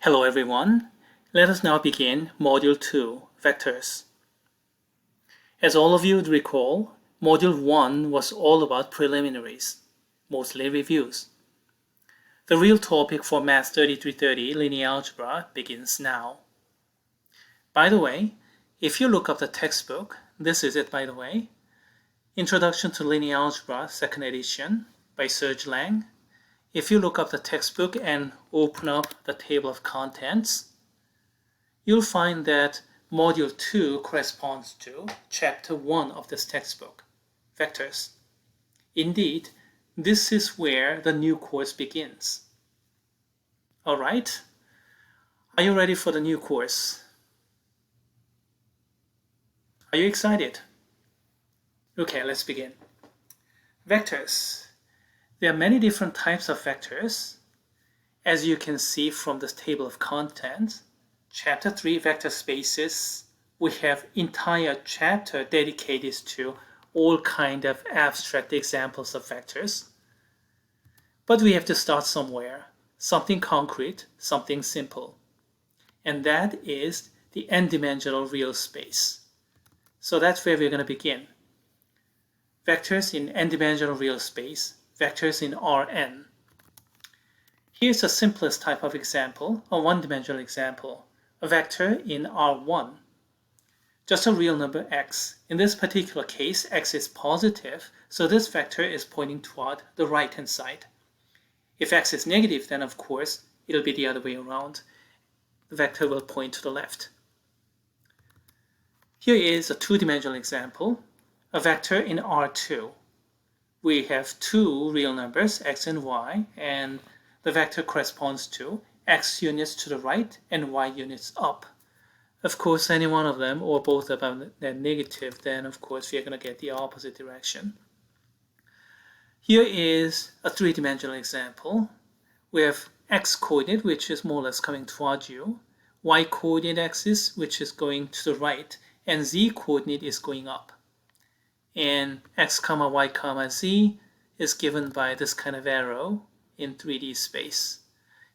Hello everyone. Let us now begin Module 2, Vectors. As all of you would recall, Module 1 was all about preliminaries, mostly reviews. The real topic for Math 3330 linear algebra begins now. By the way, if you look up the textbook, this is it by the way, Introduction to Linear Algebra, 2nd edition by Serge Lang. If you look up the textbook and open up the table of contents, you'll find that Module 2 corresponds to Chapter 1 of this textbook, Vectors. Indeed, this is where the new course begins. Alright, are you ready for the new course? Are you excited? Okay, let's begin. Vectors. There are many different types of vectors. As you can see from this table of contents, Chapter 3 Vector Spaces, we have entire chapter dedicated to all kind of abstract examples of vectors. But we have to start somewhere, something concrete, something simple. And that is the n-dimensional real space. So that's where we're going to begin. Vectors in n-dimensional real space, vectors in Rn. Here's the simplest type of example, a one-dimensional example, a vector in R1. Just a real number x. In this particular case, x is positive, so this vector is pointing toward the right-hand side. If x is negative, then of course, it'll be the other way around. The vector will point to the left. Here is a two-dimensional example, a vector in R2. We have two real numbers, x and y, and the vector corresponds to x units to the right and y units up. Of course, any one of them or both of them are negative, then of course we are going to get the opposite direction. Here is a three-dimensional example. We have x-coordinate, which is more or less coming towards you, y-coordinate axis, which is going to the right, and z-coordinate is going up. And x comma y comma z is given by this kind of arrow in 3D space.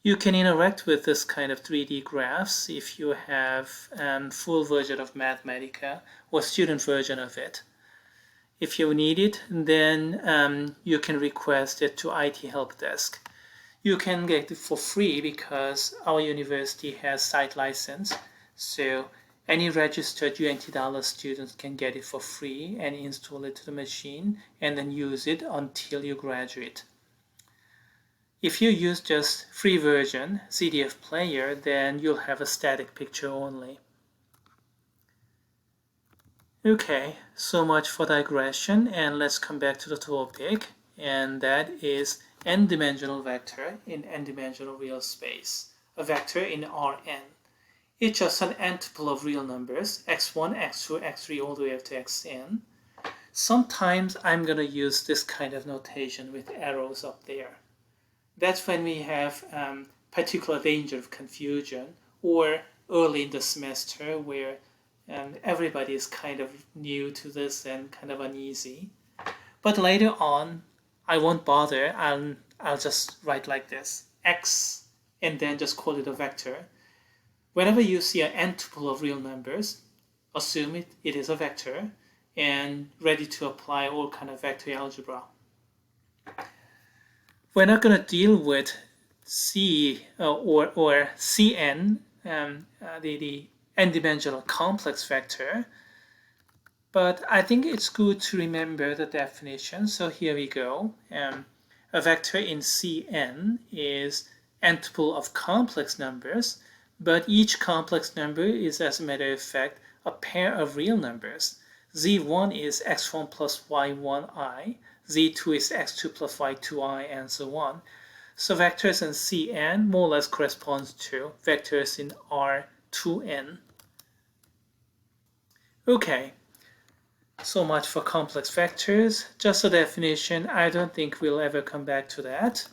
You can interact with this kind of 3D graphs if you have a full version of Mathematica or student version of it. If you need it, then you can request it to IT Help Desk. You can get it for free because our university has site license, so any registered UNT Dallas students can get it for free and install it to the machine and then use it until you graduate. If you use just free version, CDF player, then you'll have a static picture only. Okay, so much for digression, and let's come back to the topic, and that is n-dimensional vector in n-dimensional real space, a vector in Rn. It's just an n-tuple of real numbers, x1, x2, x3, all the way up to xn. Sometimes I'm going to use this kind of notation with arrows up there. That's when we have particular danger of confusion, or early in the semester where everybody is kind of new to this and kind of uneasy. But later on, I won't bother. I'll just write like this, x, and then just call it a vector. Whenever you see an n-tuple of real numbers, assume it is a vector and ready to apply all kind of vector algebra. We're not going to deal with C or Cn, the n-dimensional complex vector, but I think it's good to remember the definition. So here we go. A vector in Cn is n-tuple of complex numbers, but each complex number is, as a matter of fact, a pair of real numbers. Z1 is x1 plus y1i, Z2 is x2 plus y2i, and so on. So vectors in Cn more or less corresponds to vectors in R2n. Okay, so much for complex vectors. Just a definition. I don't think we'll ever come back to that.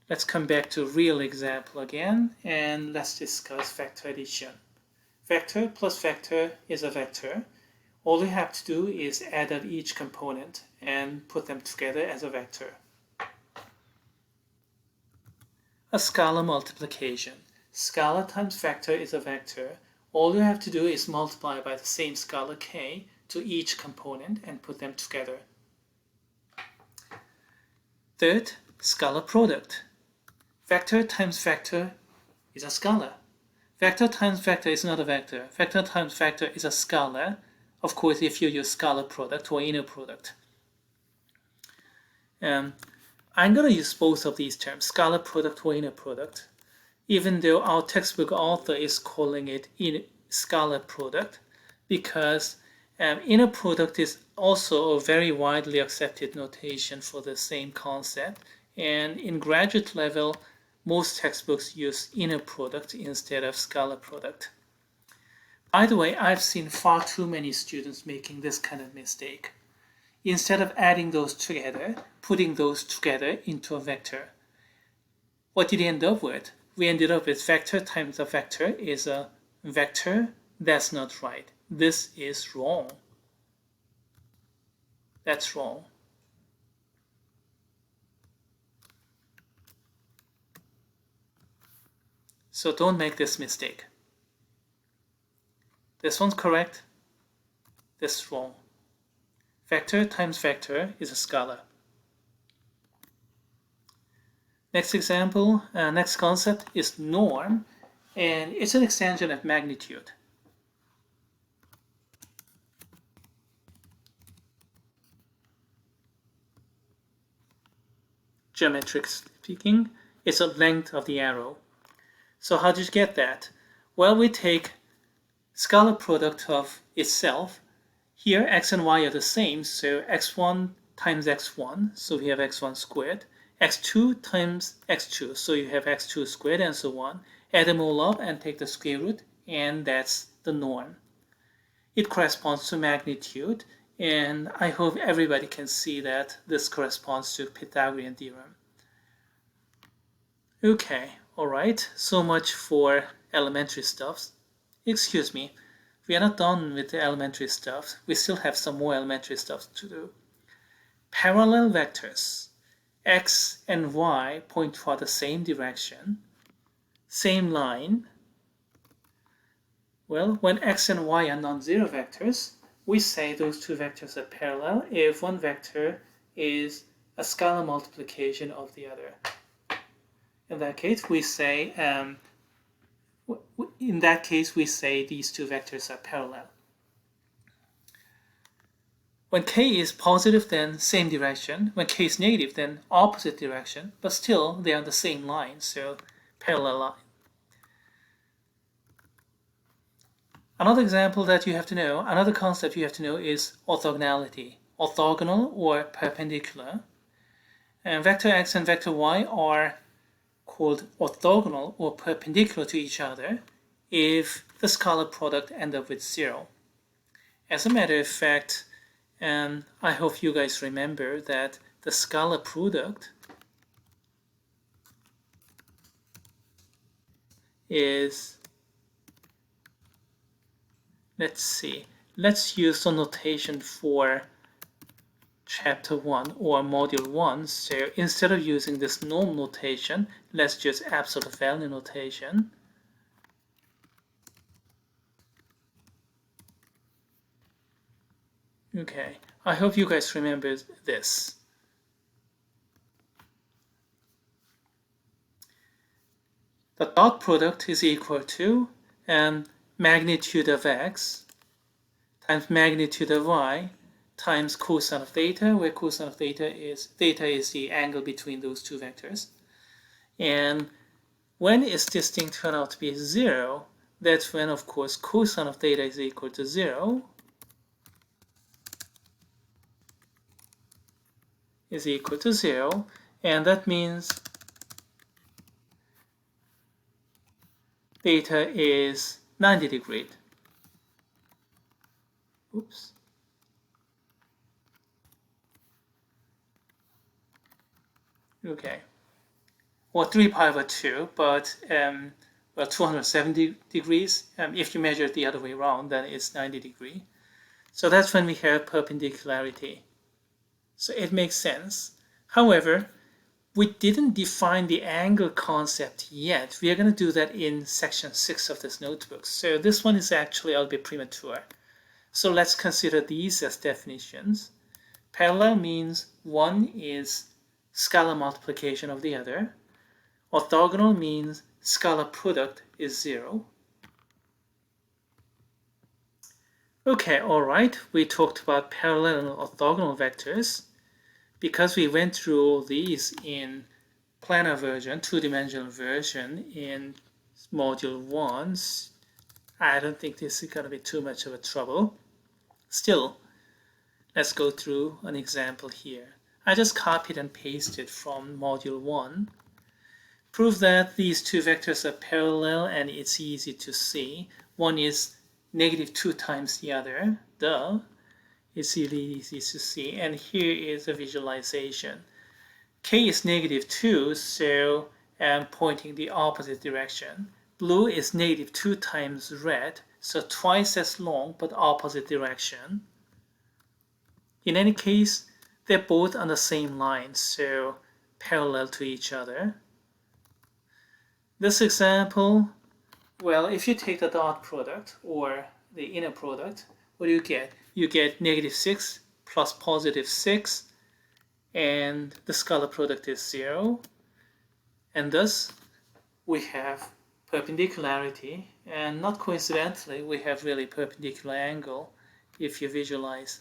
Let's come back to real example again, and let's discuss vector addition. Vector plus vector is a vector. All you have to do is add up each component and put them together as a vector. A scalar multiplication. scalar times vector is a vector. All you have to do is multiply by the same scalar k to each component and put them together. Third, scalar product. Vector times vector is a scalar. Vector times vector is not a vector. Vector times vector is a scalar, of course, if you use scalar product or inner product. I'm going to use both of these terms, scalar product or inner product, even though our textbook author is calling it scalar product, because inner product is also a very widely accepted notation for the same concept, and in graduate level, most textbooks use inner product instead of scalar product. By the way, I've seen far too many students making this kind of mistake. Instead of adding those together, putting those together into a vector. What did we end up with? We ended up with vector times a vector is a vector. That's not right. This is wrong. That's wrong. So don't make this mistake. This one's correct. This is wrong. Vector times vector is a scalar. Next example, next concept is norm, and it's an extension of magnitude. Geometric speaking, it's a length of the arrow. So how did you get that? Well, we take scalar product of itself. Here x and y are the same, so x1 times x1, so we have x1 squared. x2 times x2, so you have x2 squared, and so on. Add them all up and take the square root, and that's the norm. It corresponds to magnitude, and I hope everybody can see that this corresponds to Pythagorean theorem. Okay, alright, so much for elementary stuff. Excuse me, we are not done with the elementary stuff. We still have some more elementary stuff to do. Parallel vectors. X and y point toward the same direction, same line. Well, when x and y are non-zero vectors, we say those two vectors are parallel if one vector is a scalar multiplication of the other. In that case, we say these two vectors are parallel. When k is positive, then same direction. When k is negative, then opposite direction. But still, they are on the same line, so parallel line. Another example that you have to know, another concept you have to know is orthogonality. Orthogonal or perpendicular. And vector x and vector y are called orthogonal or perpendicular to each other if the scalar product ends up with 0. As a matter of fact, and I hope you guys remember that the scalar product is, let's use the notation for chapter 1 or module 1. So instead of using this norm notation, let's use absolute value notation. Okay, I hope you guys remember this. The dot product is equal to magnitude of x times magnitude of y times cosine of theta, where cosine of theta is the angle between those two vectors. And when is this thing turn out to be 0, that's when, of course, cosine of theta is equal to 0. Is equal to 0, and that means theta is 90 degrees. Oops. Okay. Or 3 pi over 2, but well, 270 degrees. If you measure it the other way around, then it's 90 degrees. So that's when we have perpendicularity. So it makes sense. However, we didn't define the angle concept yet. We are going to do that in section 6 of this notebook. So this one is actually a little bit premature. So let's consider these as definitions. Parallel means one is scalar multiplication of the other. Orthogonal means scalar product is 0. Okay, alright, we talked about parallel and orthogonal vectors. Because we went through all these in planar version, two-dimensional version in module 1, I don't think this is going to be too much of a trouble. Still, let's go through an example here. I just copied and pasted from module 1. Prove that these two vectors are parallel and it's easy to see. One is -2 times the other, duh. It's really easy to see, and here is a visualization. K is -2, so I'm pointing the opposite direction. Blue is -2 times red, so twice as long but opposite direction. In any case, they're both on the same line, so parallel to each other. This example, well, if you take the dot product or the inner product, what do you get? You get -6 plus +6, and the scalar product is 0. And thus, we have perpendicularity, and not coincidentally, we have really perpendicular angle if you visualize.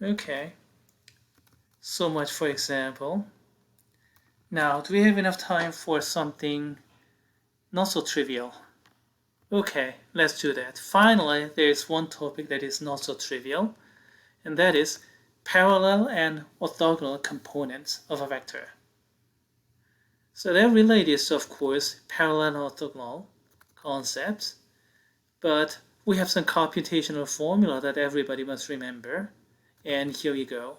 Okay, so much for example. Now, do we have enough time for something not so trivial? Okay, let's do that. Finally, there is one topic that is not so trivial, and that is parallel and orthogonal components of a vector. So they're related to, of course, parallel and orthogonal concepts, but we have some computational formula that everybody must remember, and here we go.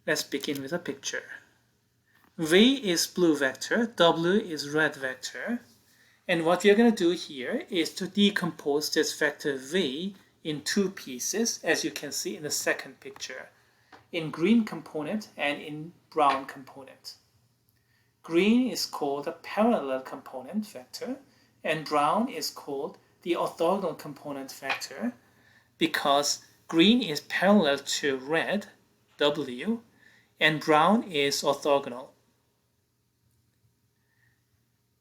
Let's begin with a picture. V is blue vector, W is red vector. And what we are going to do here is to decompose this vector V in two pieces, as you can see in the second picture, in green component and in brown component. Green is called a parallel component vector, and brown is called the orthogonal component vector, because green is parallel to red, W, and brown is orthogonal.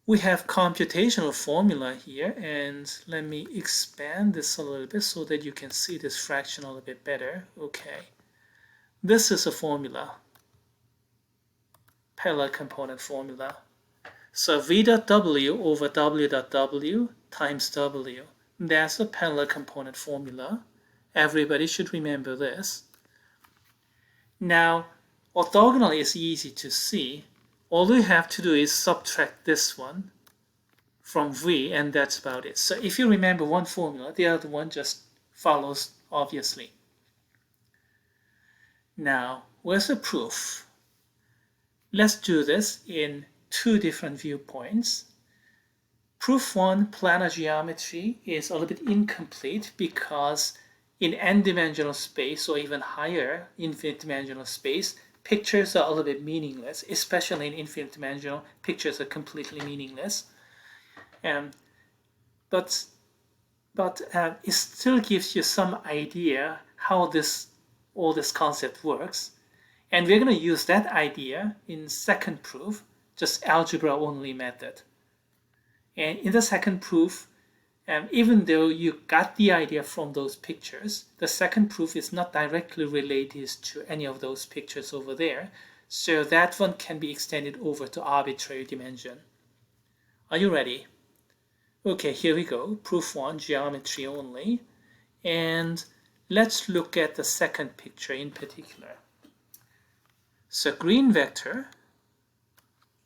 We have computational formula here, and let me expand this a little bit so that you can see this fraction a little bit better. Okay, this is a formula, parallel component formula. So V dot W over W dot W times W. That's a parallel component formula. Everybody should remember this. Now, orthogonal is easy to see. All you have to do is subtract this one from V, and that's about it. So if you remember one formula, the other one just follows obviously. Now, where's the proof? Let's do this in two different viewpoints. Proof 1, planar geometry, is a little bit incomplete because in n-dimensional space, or even higher infinite dimensional space, pictures are a little bit meaningless, especially in infinite dimensional, pictures are completely meaningless. But it still gives you some idea how all this concept works. And we're going to use that idea in second proof, just algebra only method. And in the second proof, even though you got the idea from those pictures, the second proof is not directly related to any of those pictures over there. So that one can be extended over to arbitrary dimension. Are you ready? Okay, here we go. Proof 1, geometry only. And let's look at the second picture in particular. So green vector,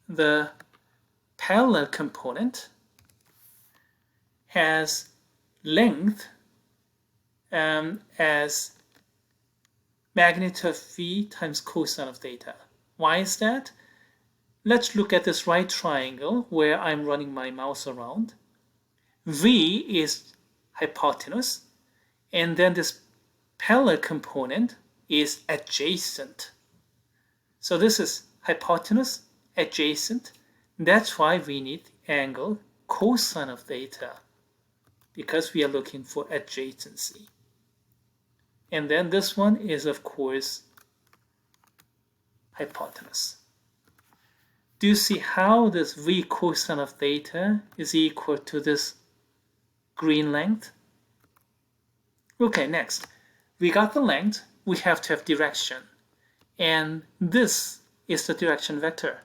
the parallel component has length as magnitude of V times cosine of theta. Why is that? Let's look at this right triangle where I'm running my mouse around. V is hypotenuse, and then this parallel component is adjacent. So this is hypotenuse adjacent. That's why we need angle cosine of theta, because we are looking for adjacency. And then this one is, of course, hypotenuse. Do you see how this v cosine of theta is equal to this green length? Okay, next. We got the length, we have to have direction. And this is the direction vector.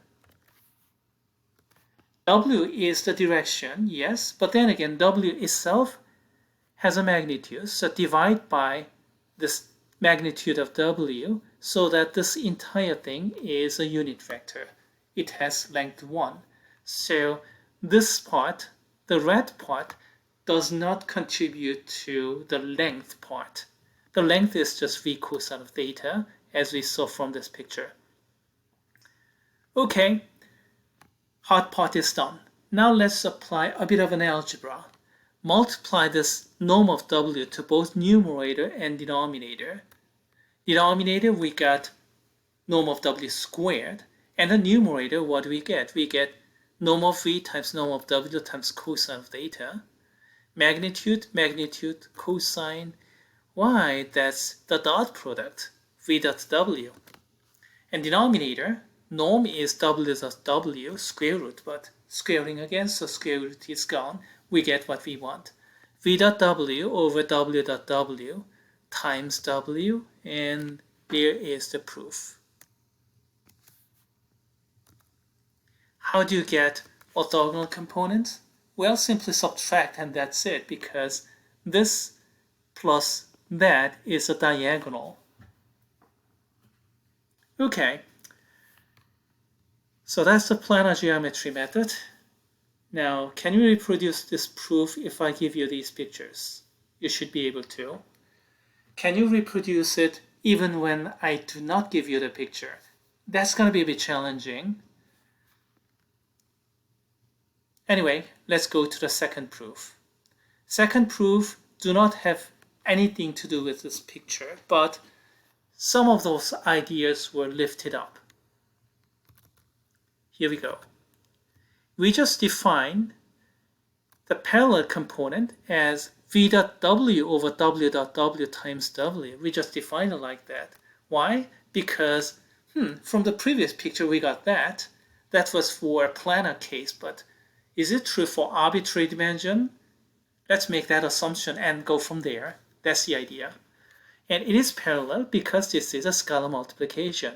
W is the direction, yes, but then again, W itself has a magnitude, so divide by this magnitude of W so that this entire thing is a unit vector. It has length 1. So this part, the red part, does not contribute to the length part. The length is just v cosine of theta, as we saw from this picture. Okay, hard part is done. Now let's apply a bit of an algebra. Multiply this norm of W to both numerator and denominator. Denominator, we got norm of W squared. And the numerator, what do we get? We get norm of V times norm of W times cosine of theta. Magnitude, magnitude, cosine. Why? That's the dot product, V dot W. And denominator, norm is W dot W, square root, but squaring again, so square root is gone. We get what we want. V dot W over W dot W times W, and there is the proof. How do you get orthogonal components? Well, simply subtract and that's it, because this plus that is a diagonal. Okay, so that's the planar geometry method. Now, can you reproduce this proof if I give you these pictures? You should be able to. Can you reproduce it even when I do not give you the picture? That's going to be a bit challenging. Anyway, let's go to the second proof. Second proof do not have anything to do with this picture, but some of those ideas were lifted up. Here we go. We just define the parallel component as V dot W over W dot W times W. We just define it like that. Why? Because from the previous picture we got that. That was for a planar case, but is it true for arbitrary dimension? Let's make that assumption and go from there. That's the idea. And it is parallel because this is a scalar multiplication.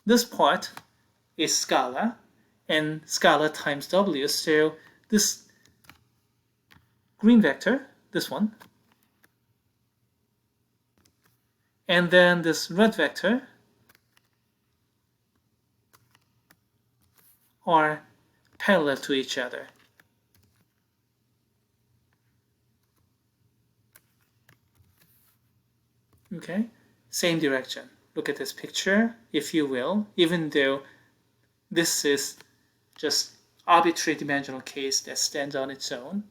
This part is scalar, and scalar times W. So this green vector, this one, and then this red vector are parallel to each other. Okay, same direction. Look at this picture, if you will, even though this is just arbitrary dimensional case that stands on its own,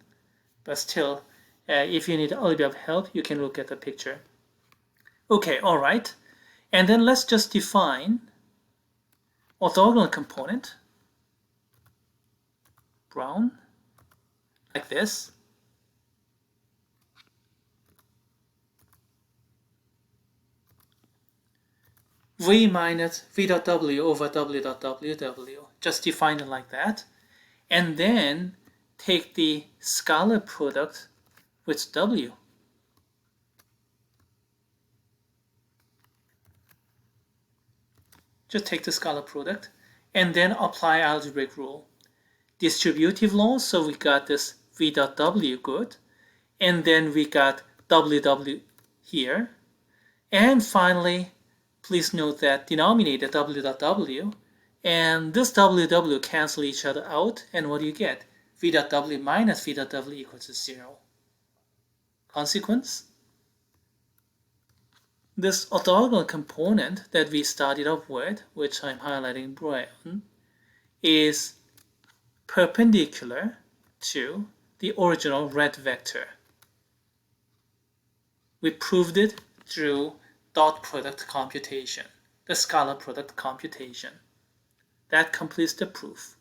but still, if you need a little bit of help, you can look at the picture. Okay, all right, and then let's just define orthogonal component, brown, like this. V minus V dot W over W dot W. Just define it like that. And then take the scalar product with W. Just take the scalar product and then apply algebraic rule. Distributive law, so we got this V dot W good. And then we got WW here. And finally, please note that denominator W dot W and this WW cancel each other out, and what do you get? V dot W minus V dot W equals to 0. Consequence? This orthogonal component that we started off with, which I'm highlighting brown, is perpendicular to the original red vector. We proved it through dot product computation, the scalar product computation. That completes the proof.